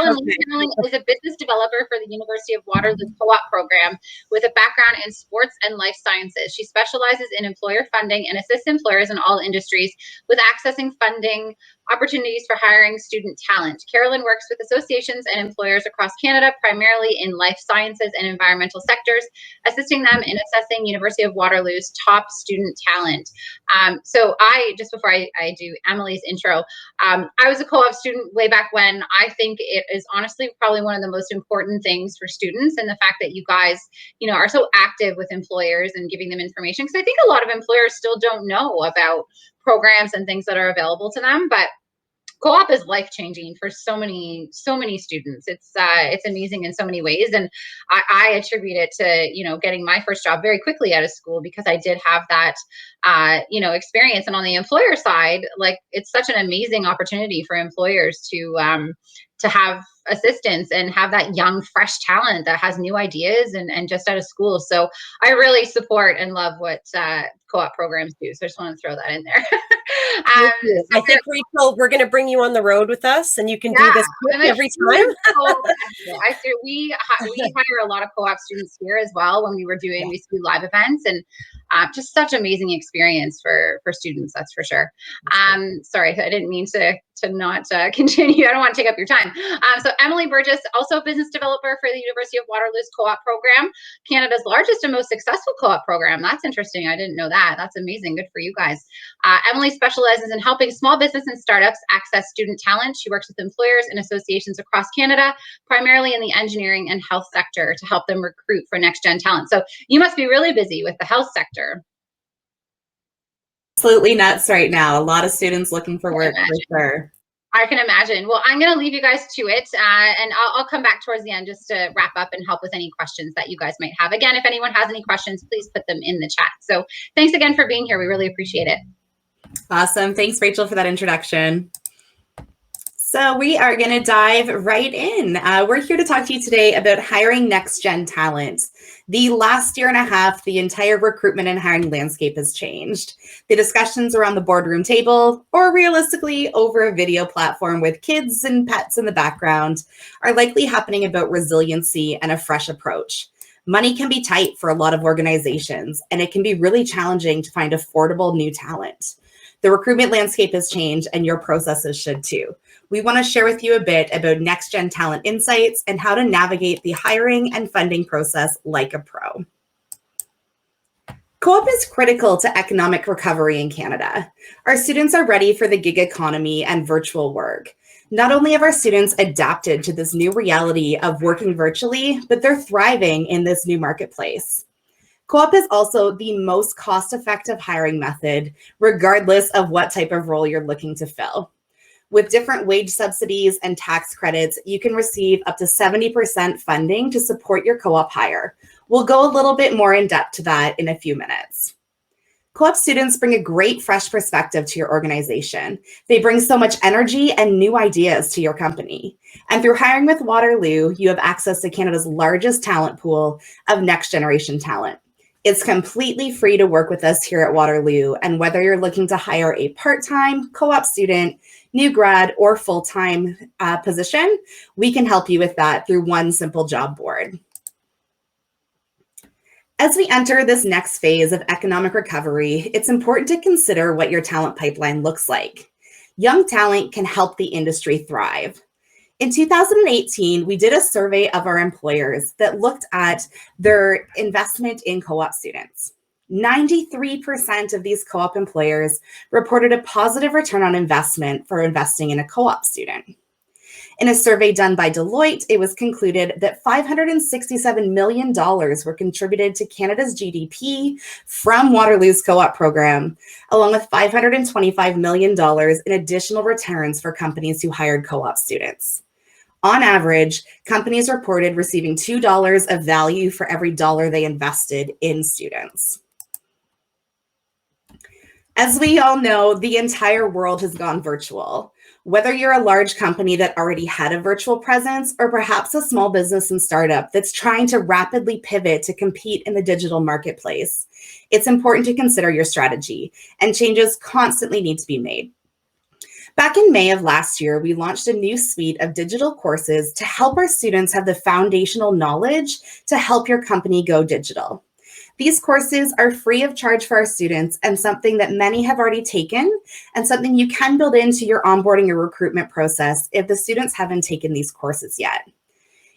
Carolyn is a business developer for the University of Waterloo Co-op program with a background in sports and life sciences. She specializes in employer funding and assists employers in all industries with accessing funding opportunities for hiring student talent. Carolyn works with associations and employers across Canada, primarily in life sciences and environmental sectors, assisting them in assessing University of Waterloo's top student talent. So just before I do Emily's intro, I was a co-op student way back when. I think it is honestly probably one of the most important things for students, and the fact that you guys, are so active with employers and giving them information, because I think a lot of employers still don't know about programs and things that are available to them. But co-op is life-changing for so many students. It's amazing in so many ways, and I attribute it to getting my first job very quickly out of school, because I did have that experience. And on the employer side, like, it's such an amazing opportunity for employers to have assistance and have that young, fresh talent that has new ideas and just out of school. So I really support and love what co-op programs do. So I just want to throw that in there. I think, Rachel, we're going to bring you on the road with us, and you can do this every time. We hire a lot of co-op students here as well when we do live events, and just such amazing experience for students, that's for sure. Sorry, I didn't mean to not continue. I don't want to take up your time. So Emily Burgess, also a business developer for the University of Waterloo's co-op program, Canada's largest and most successful co-op program. That's interesting. I didn't know that. That's amazing. Good for you guys. Emily specializes in helping small business and startups access student talent. She works with employers and associations across Canada, primarily in the engineering and health sector, to help them recruit for next-gen talent. So you must be really busy with the health sector. Absolutely nuts right now. A lot of students looking for work, for sure. I can imagine. Well, I'm going to leave you guys to it, and I'll come back towards the end just to wrap up and help with any questions that you guys might have. Again, if anyone has any questions, please put them in the chat. So thanks again for being here. We really appreciate it. Awesome. Thanks, Rachel, for that introduction. So we are going to dive right in. We're here to talk to you today about hiring next-gen talent. The last year and a half, the entire recruitment and hiring landscape has changed. The discussions around the boardroom table, or realistically over a video platform with kids and pets in the background, are likely happening about resiliency and a fresh approach. Money can be tight for a lot of organizations, and it can be really challenging to find affordable new talent. The recruitment landscape has changed, and your processes should too. We want to share with you a bit about next-gen talent insights and how to navigate the hiring and funding process like a pro. Co-op is critical to economic recovery in Canada. Our students are ready for the gig economy and virtual work. Not only have our students adapted to this new reality of working virtually, but they're thriving in this new marketplace. Co-op is also the most cost-effective hiring method, regardless of what type of role you're looking to fill. With different wage subsidies and tax credits, you can receive up to 70% funding to support your co-op hire. We'll go a little bit more in depth to that in a few minutes. Co-op students bring a great fresh perspective to your organization. They bring so much energy and new ideas to your company. And through hiring with Waterloo, you have access to Canada's largest talent pool of next generation talent. It's completely free to work with us here at Waterloo, and whether you're looking to hire a part-time co-op student, new grad, or full-time position, we can help you with that through one simple job board. As we enter this next phase of economic recovery, it's important to consider what your talent pipeline looks like. Young talent can help the industry thrive. In 2018, we did a survey of our employers that looked at their investment in co-op students. 93% of these co-op employers reported a positive return on investment for investing in a co-op student. In a survey done by Deloitte, it was concluded that $567 million were contributed to Canada's GDP from Waterloo's co-op program, along with $525 million in additional returns for companies who hired co-op students. On average, companies reported receiving $2 of value for every dollar they invested in students. As we all know, the entire world has gone virtual. Whether you're a large company that already had a virtual presence, or perhaps a small business and startup that's trying to rapidly pivot to compete in the digital marketplace, it's important to consider your strategy, and changes constantly need to be made. Back in May of last year, we launched a new suite of digital courses to help our students have the foundational knowledge to help your company go digital. These courses are free of charge for our students and something that many have already taken and something you can build into your onboarding or recruitment process if the students haven't taken these courses yet.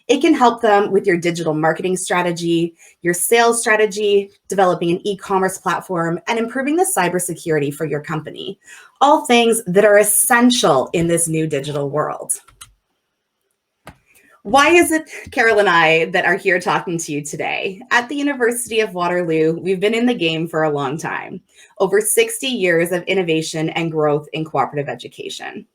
It can help them with your digital marketing strategy, your sales strategy, developing an e-commerce platform, and improving the cybersecurity for your company. All things that are essential in this new digital world. Why is it Carol and I that are here talking to you today? At the University of Waterloo, we've been in the game for a long time, over 60 years of innovation and growth in cooperative education.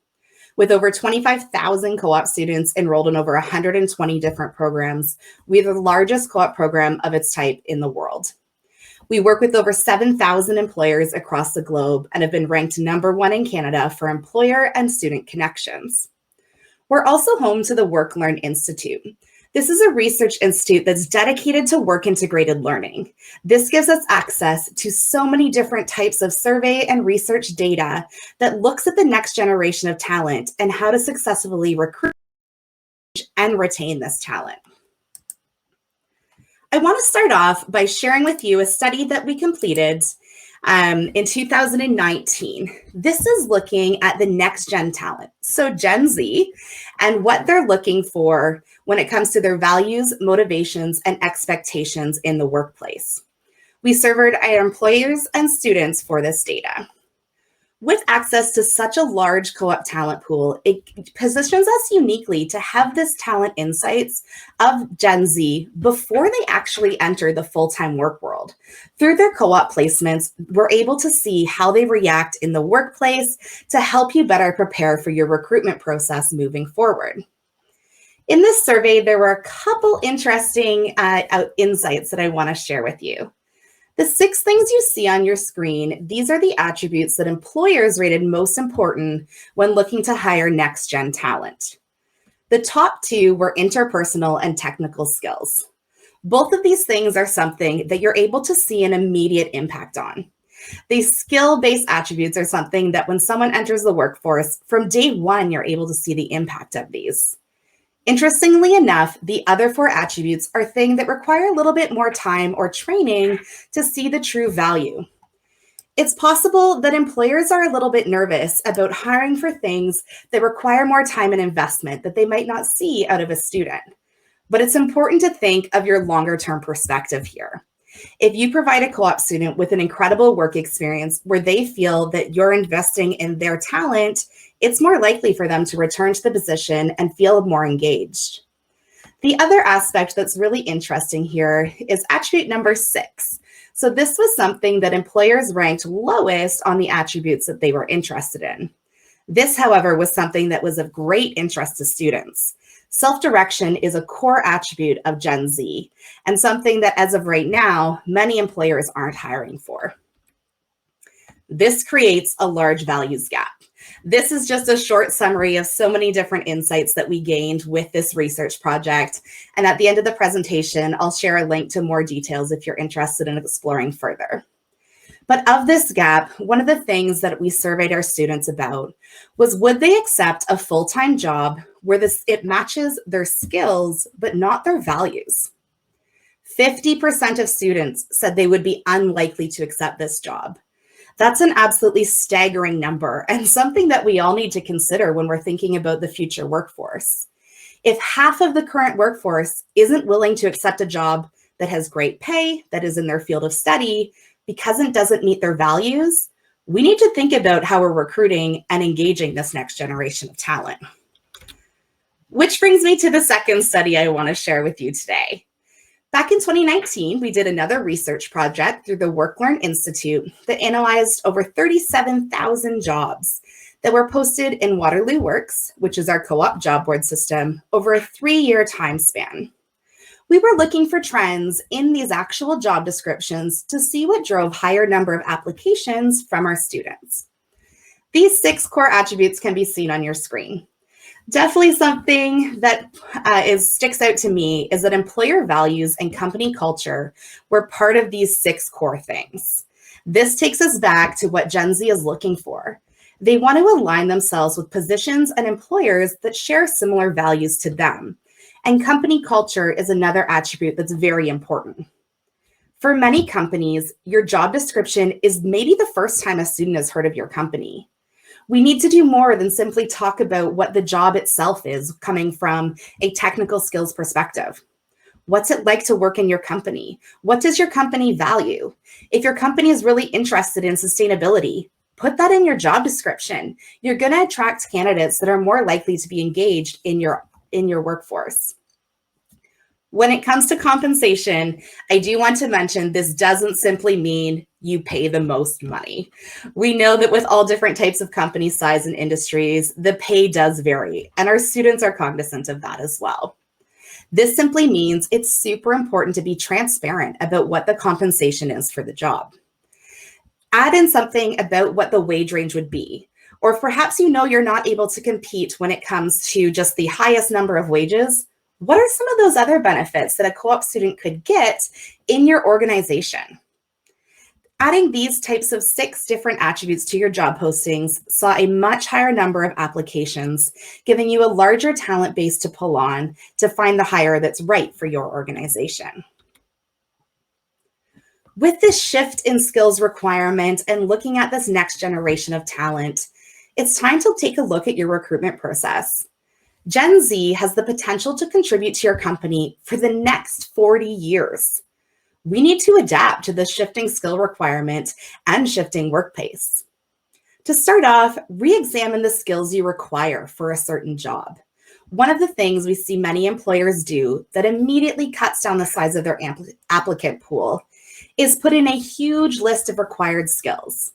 With over 25,000 co-op students enrolled in over 120 different programs, we are the largest co-op program of its type in the world. We work with over 7,000 employers across the globe and have been ranked #1 in Canada for employer and student connections. We're also home to the Work Learn Institute. This is a research institute that's dedicated to work-integrated learning. This gives us access to so many different types of survey and research data that looks at the next generation of talent and how to successfully recruit and retain this talent. I want to start off by sharing with you a study that we completed in 2019. This is looking at the next gen talent, so Gen Z, and what they're looking for when it comes to their values, motivations, and expectations in the workplace. We surveyed our employers and students for this data. With access to such a large co-op talent pool, it positions us uniquely to have this talent insights of Gen Z before they actually enter the full-time work world. Through their co-op placements, we're able to see how they react in the workplace to help you better prepare for your recruitment process moving forward. In this survey, there were a couple interesting insights that I want to share with you. The 6 things you see on your screen, these are the attributes that employers rated most important when looking to hire next-gen talent. The top 2 were interpersonal and technical skills. Both of these things are something that you're able to see an immediate impact on. These skill-based attributes are something that when someone enters the workforce, from day 1, you're able to see the impact of these. Interestingly enough, the other 4 attributes are things that require a little bit more time or training to see the true value. It's possible that employers are a little bit nervous about hiring for things that require more time and investment that they might not see out of a student. But it's important to think of your longer term perspective here. If you provide a co-op student with an incredible work experience where they feel that you're investing in their talent, it's more likely for them to return to the position and feel more engaged. The other aspect that's really interesting here is attribute number 6. So this was something that employers ranked lowest on the attributes that they were interested in. This, however, was something that was of great interest to students. Self-direction is a core attribute of Gen Z and something that as of right now, many employers aren't hiring for. This creates a large values gap. This is just a short summary of so many different insights that we gained with this research project. And at the end of the presentation, I'll share a link to more details if you're interested in exploring further. But of this gap, one of the things that we surveyed our students about was, would they accept a full-time job where it matches their skills, but not their values? 50% of students said they would be unlikely to accept this job. That's an absolutely staggering number and something that we all need to consider when we're thinking about the future workforce. If half of the current workforce isn't willing to accept a job that has great pay, that is in their field of study, because it doesn't meet their values, we need to think about how we're recruiting and engaging this next generation of talent. Which brings me to the second study I want to share with you today. Back in 2019, we did another research project through the Work Learn Institute that analyzed over 37,000 jobs that were posted in Waterloo Works, which is our co-op job board system, over a 3-year time span. We were looking for trends in these actual job descriptions to see what drove higher number of applications from our students. These 6 core attributes can be seen on your screen. Definitely something that sticks out to me is that employer values and company culture were part of these 6 core things. This takes us back to what Gen Z is looking for. They want to align themselves with positions and employers that share similar values to them. And company culture is another attribute that's very important. For many companies, your job description is maybe the first time a student has heard of your company. We need to do more than simply talk about what the job itself is coming from a technical skills perspective. What's it like to work in your company? What does your company value? If your company is really interested in sustainability, put that in your job description. You're going to attract candidates that are more likely to be engaged in your workforce. When it comes to compensation, I do want to mention this doesn't simply mean you pay the most money. We know that with all different types of company size and industries, the pay does vary, and our students are cognizant of that as well. This simply means it's super important to be transparent about what the compensation is for the job. Add in something about what the wage range would be, or perhaps you know you're not able to compete when it comes to just the highest number of wages. What are some of those other benefits that a co-op student could get in your organization? Adding these types of 6 different attributes to your job postings saw a much higher number of applications, giving you a larger talent base to pull on to find the hire that's right for your organization. With this shift in skills requirement and looking at this next generation of talent, it's time to take a look at your recruitment process. Gen Z has the potential to contribute to your company for the next 40 years. We need to adapt to the shifting skill requirement and shifting work pace. To start off, re-examine the skills you require for a certain job. One of the things we see many employers do that immediately cuts down the size of their applicant pool is put in a huge list of required skills.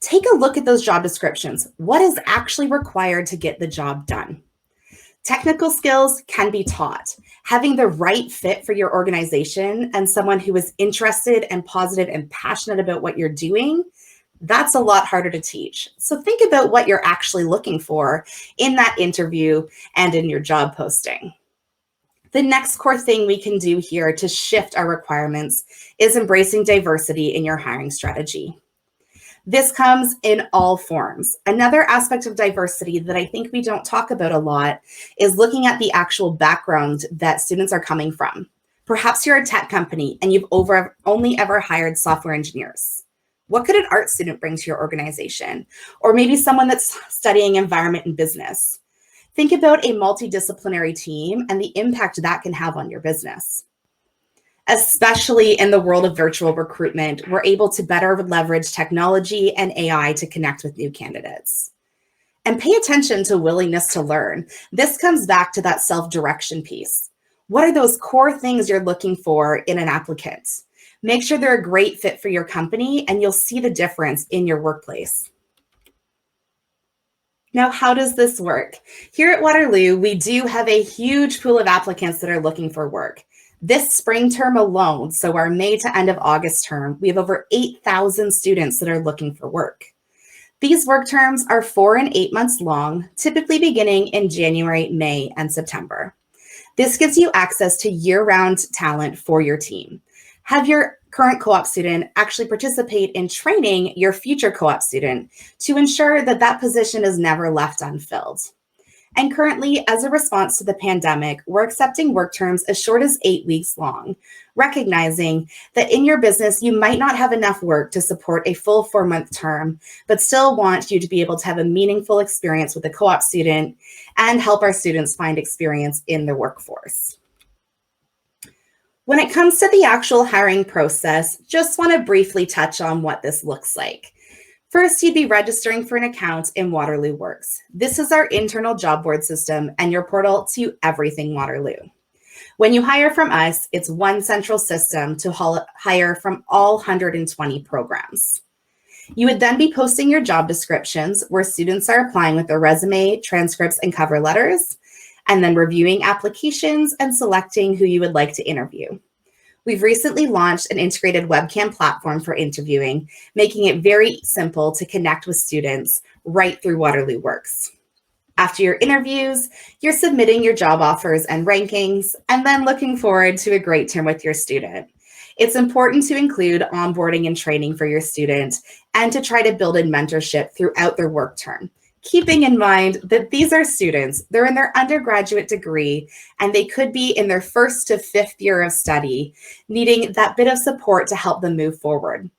Take a look at those job descriptions. What is actually required to get the job done? Technical skills can be taught. Having the right fit for your organization and someone who is interested and positive and passionate about what you're doing, that's a lot harder to teach. So think about what you're actually looking for in that interview and in your job posting. The next core thing we can do here to shift our requirements is embracing diversity in your hiring strategy. This comes in all forms. Another aspect of diversity that I think we don't talk about a lot is looking at the actual background that students are coming from. Perhaps you're a tech company and you've only ever hired software engineers. What could an art student bring to your organization? Or maybe someone that's studying environment and business. Think about a multidisciplinary team and the impact that can have on your business. Especially in the world of virtual recruitment, we're able to better leverage technology and AI to connect with new candidates. And pay attention to willingness to learn. This comes back to that self-direction piece. What are those core things you're looking for in an applicant? Make sure they're a great fit for your company, and you'll see the difference in your workplace. Now, how does this work? Here at Waterloo, we do have a huge pool of applicants that are looking for work. This spring term alone, so our May to end of August term, we have over 8,000 students that are looking for work. These work terms are 4 and 8 months long, typically beginning in January, May, and September. This gives you access to year-round talent for your team. Have your current co-op student actually participate in training your future co-op student to ensure that that position is never left unfilled. And currently, as a response to the pandemic, we're accepting work terms as short as 8 weeks long, recognizing that in your business, you might not have enough work to support a full 4-month term, but still want you to be able to have a meaningful experience with a co-op student and help our students find experience in the workforce. When it comes to the actual hiring process, just want to briefly touch on what this looks like. First, you'd be registering for an account in Waterloo Works. This is our internal job board system and your portal to everything Waterloo. When you hire from us, it's one central system to hire from all 120 programs. You would then be posting your job descriptions where students are applying with their resume, transcripts, and cover letters, and then reviewing applications and selecting who you would like to interview. We've recently launched an integrated webcam platform for interviewing, making it very simple to connect with students right through Waterloo Works. After your interviews, you're submitting your job offers and rankings, and then looking forward to a great term with your student. It's important to include onboarding and training for your student and to try to build in mentorship throughout their work term, keeping in mind that these are students, they're in their undergraduate degree, and they could be in their 1st to 5th year of study, needing that bit of support to help them move forward.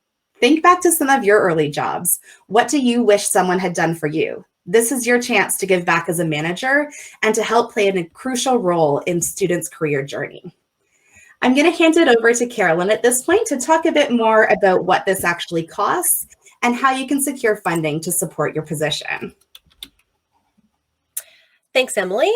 Think back to some of your early jobs. What do you wish someone had done for you? This is your chance to give back as a manager and to help play a crucial role in students' career journey. I'm going to hand it over to Carolyn at this point to talk a bit more about what this actually costs and how you can secure funding to support your position. Thanks, Emily.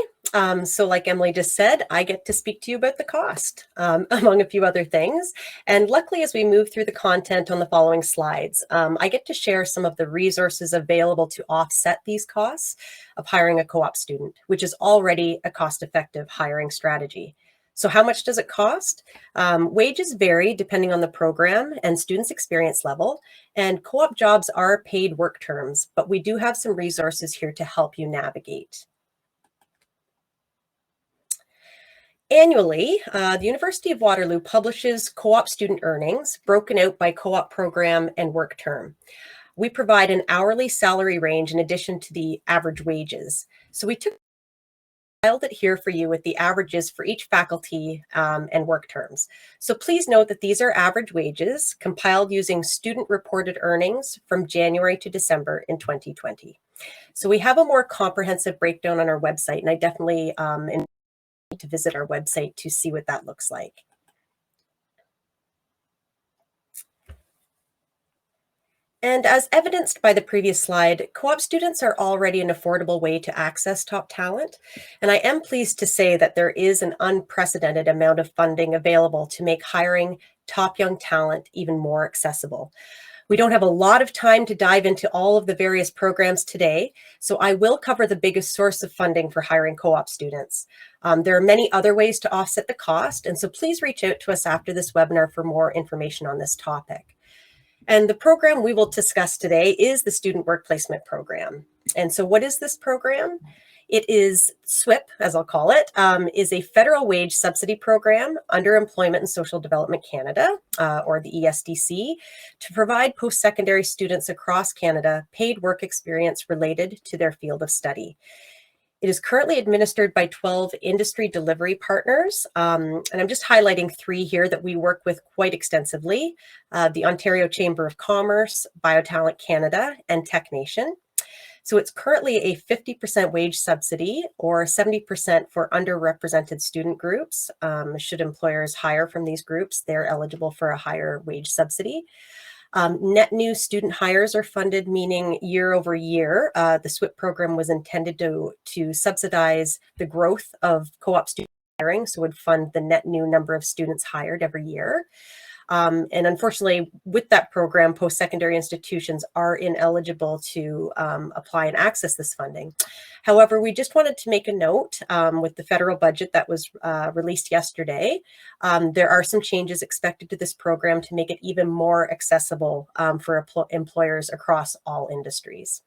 So like Emily just said, I get to speak to you about the cost, among a few other things. And luckily, as we move through the content on the following slides, I get to share some of the resources available to offset these costs of hiring a co-op student, which is already a cost-effective hiring strategy. So how much does it cost? Wages vary depending on the program and students' experience level, and co-op jobs are paid work terms, but we do have some resources here to help you navigate. Annually, the University of Waterloo publishes co-op student earnings broken out by co-op program and work term. We provide an hourly salary range in addition to the average wages. So we filed it here for you with the averages for each faculty and work terms. So please note that these are average wages compiled using student reported earnings from January to December in 2020. So we have a more comprehensive breakdown on our website, and I definitely to visit our website to see what that looks like. And as evidenced by the previous slide, co-op students are already an affordable way to access top talent. And I am pleased to say that there is an unprecedented amount of funding available to make hiring top young talent even more accessible. We don't have a lot of time to dive into all of the various programs today, so I will cover the biggest source of funding for hiring co-op students. There are many other ways to offset the cost, and so please reach out to us after this webinar for more information on this topic. And the program we will discuss today is the Student Work Placement Program. And so what is this program? It is SWIP, as I'll call it, is a federal wage subsidy program under Employment and Social Development Canada, or the ESDC, to provide post-secondary students across Canada paid work experience related to their field of study. It is currently administered by 12 industry delivery partners, and I'm just highlighting 3 here that we work with quite extensively, the Ontario Chamber of Commerce, BioTalent Canada, and TechNation. So it's currently a 50% wage subsidy or 70% for underrepresented student groups. Should employers hire from these groups, they're eligible for a higher wage subsidy. Net new student hires are funded, meaning year over year. The SWIP program was intended to subsidize the growth of co-op student hiring, so it would fund the net new number of students hired every year. And unfortunately, with that program, post-secondary institutions are ineligible to apply and access this funding. However, we just wanted to make a note with the federal budget that was released yesterday. There are some changes expected to this program to make it even more accessible for employers across all industries.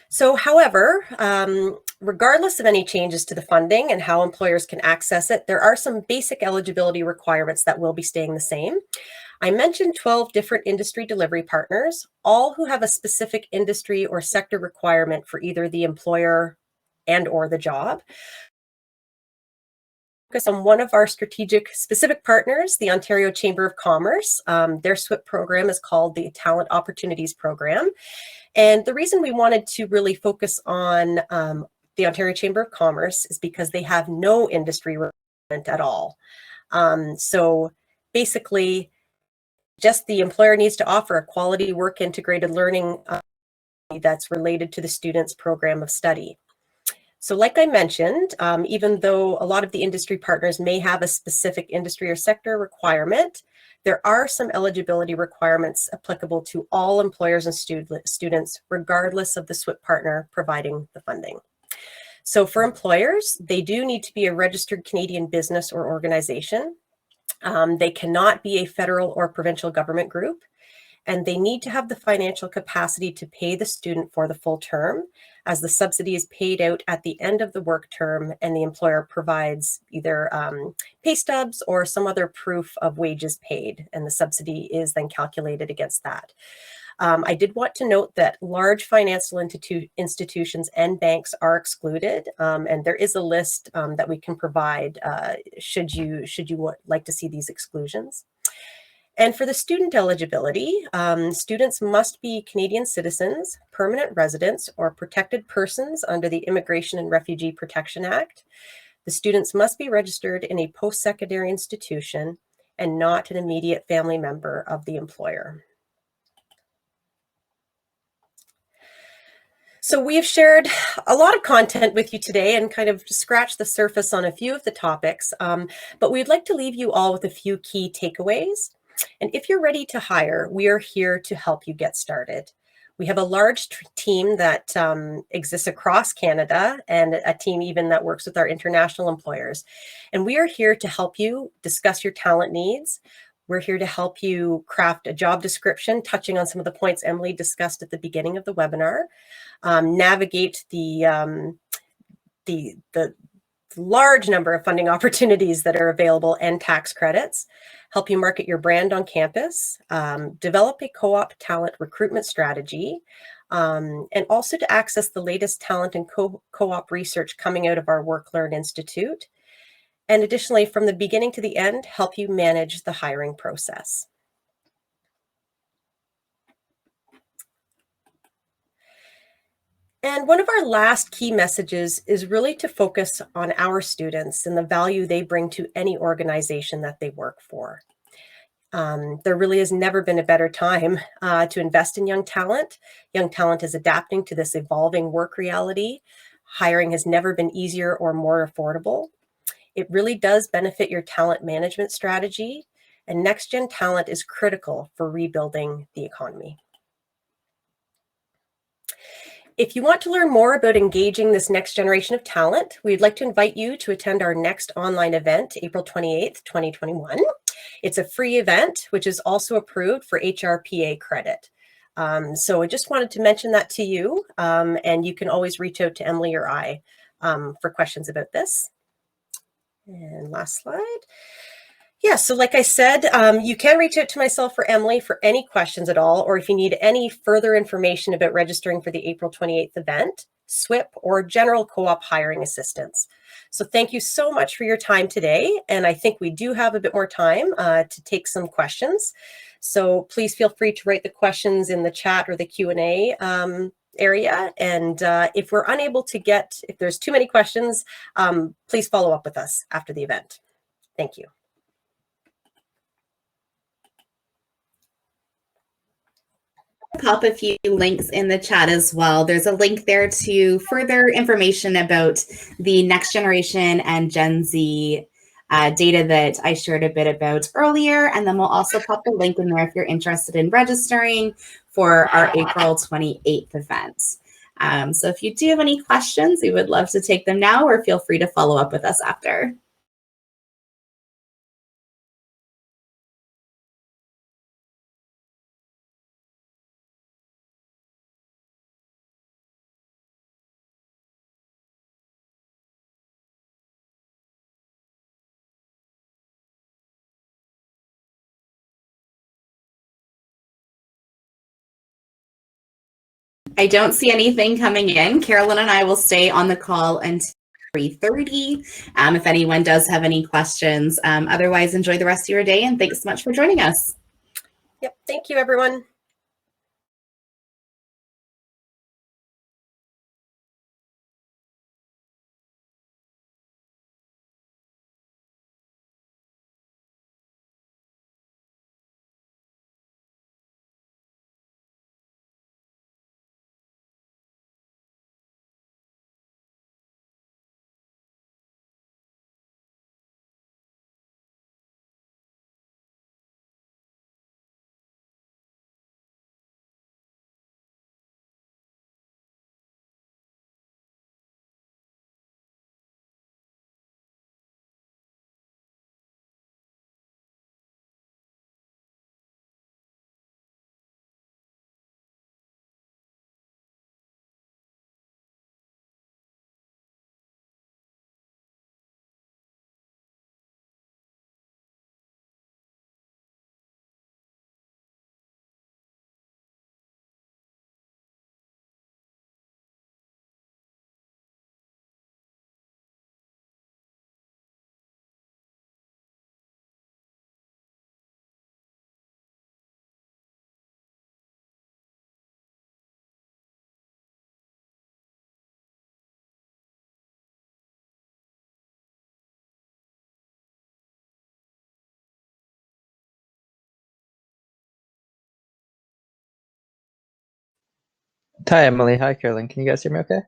So, however, regardless of any changes to the funding and how employers can access it, there are some basic eligibility requirements that will be staying the same. I mentioned 12 different industry delivery partners, all who have a specific industry or sector requirement for either the employer and or the job. Focus on one of our strategic specific partners, the Ontario Chamber of Commerce. Their SWIP program is called the Talent Opportunities Program. And the reason we wanted to really focus on the Ontario Chamber of Commerce is because they have no industry requirement at all. So basically, just the employer needs to offer a quality work integrated learning that's related to the student's program of study. So like I mentioned, even though a lot of the industry partners may have a specific industry or sector requirement, there are some eligibility requirements applicable to all employers and students, regardless of the SWIP partner providing the funding. So for employers, they do need to be a registered Canadian business or organization. They cannot be a federal or provincial government group, and they need to have the financial capacity to pay the student for the full term. as the subsidy is paid out at the end of the work term and the employer provides either pay stubs or some other proof of wages paid, and the subsidy is then calculated against that. I did want to note that large financial institutions and banks are excluded, and there is a list that we can provide should you like to see these exclusions. And for the student eligibility, students must be Canadian citizens, permanent residents, or protected persons under the Immigration and Refugee Protection Act. The students must be registered in a post-secondary institution and not an immediate family member of the employer. So we have shared a lot of content with you today and kind of scratched the surface on a few of the topics, but we'd like to leave you all with a few key takeaways. And if you're ready to hire, we are here to help you get started. We have a large team that exists across Canada and a team even that works with our international employers. And we are here to help you discuss your talent needs. We're here to help you craft a job description, touching on some of the points Emily discussed at the beginning of the webinar, navigate the large number of funding opportunities that are available and tax credits, help you market your brand on campus, develop a co-op talent recruitment strategy, and also to access the latest talent and co-op research coming out of our Work Learn Institute. And additionally, from the beginning to the end, help you manage the hiring process. And one of our last key messages is really to focus on our students and the value they bring to any organization that they work for. There really has never been a better time to invest in young talent. Young talent is adapting to this evolving work reality. Hiring has never been easier or more affordable. It really does benefit your talent management strategy, and next-gen talent is critical for rebuilding the economy. If you want to learn more about engaging this next generation of talent, we'd like to invite you to attend our next online event, April 28th, 2021. It's a free event, which is also approved for HRPA credit. So I just wanted to mention that to you, and you can always reach out to Emily or I for questions about this. And last slide. Yeah, so like I said, you can reach out to myself or Emily for any questions at all, or if you need any further information about registering for the April 28th event, SWIP, or general co-op hiring assistance. So thank you so much for your time today. And I think we do have a bit more time to take some questions. So please feel free to write the questions in the chat or the Q&A area. And if we're unable to if there's too many questions, please follow up with us after the event. Thank you. Pop a few links in the chat as well. There's a link there to further information about the next generation and Gen Z data that I shared a bit about earlier. And then we'll also pop the link in there if you're interested in registering for our April 28th event. So if you do have any questions, we would love to take them now, or feel free to follow up with us after. I don't see anything coming in. Carolyn and I will stay on the call until 3:30 if anyone does have any questions. Otherwise, enjoy the rest of your day, and thanks so much for joining us. Yep, thank you, everyone. Hi, Emily. Hi, Carolyn. Can you guys hear me okay?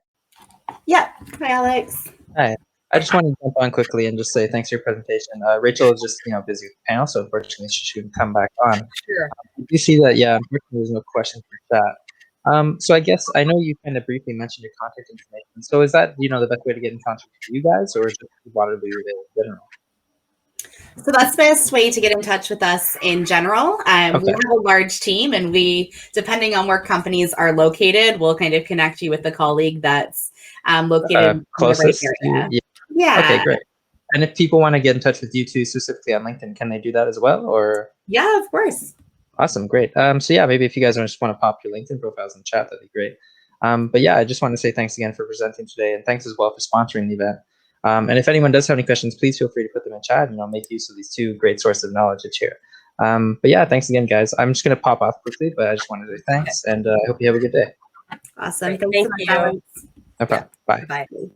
Yeah. Hi, Alex. Hi. I just wanted to jump on quickly and just say thanks for your presentation. Rachel is just, busy with the panel, so unfortunately she couldn't come back on. Sure. You see that, yeah, unfortunately there's no questions for chat. So I guess I know you kind of briefly mentioned your contact information. So is that, the best way to get in contact with you guys, or is it Waterloo in general? So that's the best way to get in touch with us in general. We have a large team, and we, depending on where companies are located, we'll kind of connect you with the colleague that's located closest in the right area. Yeah. Okay, great. And if people want to get in touch with you too, specifically on LinkedIn, can they do that as well? Or yeah, of course. Awesome, great. So yeah, maybe if you guys just want to pop your LinkedIn profiles in the chat, that'd be great. But yeah, I just want to say thanks again for presenting today, and thanks as well for sponsoring the event. And if anyone does have any questions, please feel free to put them in chat, and I'll make use of these two great sources of knowledge to share. But yeah, thanks again, guys. I'm just going to pop off quickly, but I just wanted to say thanks, and I hope you have a good day. Awesome. Great. Thanks so much, Alex. No problem. Yeah. Bye. Bye.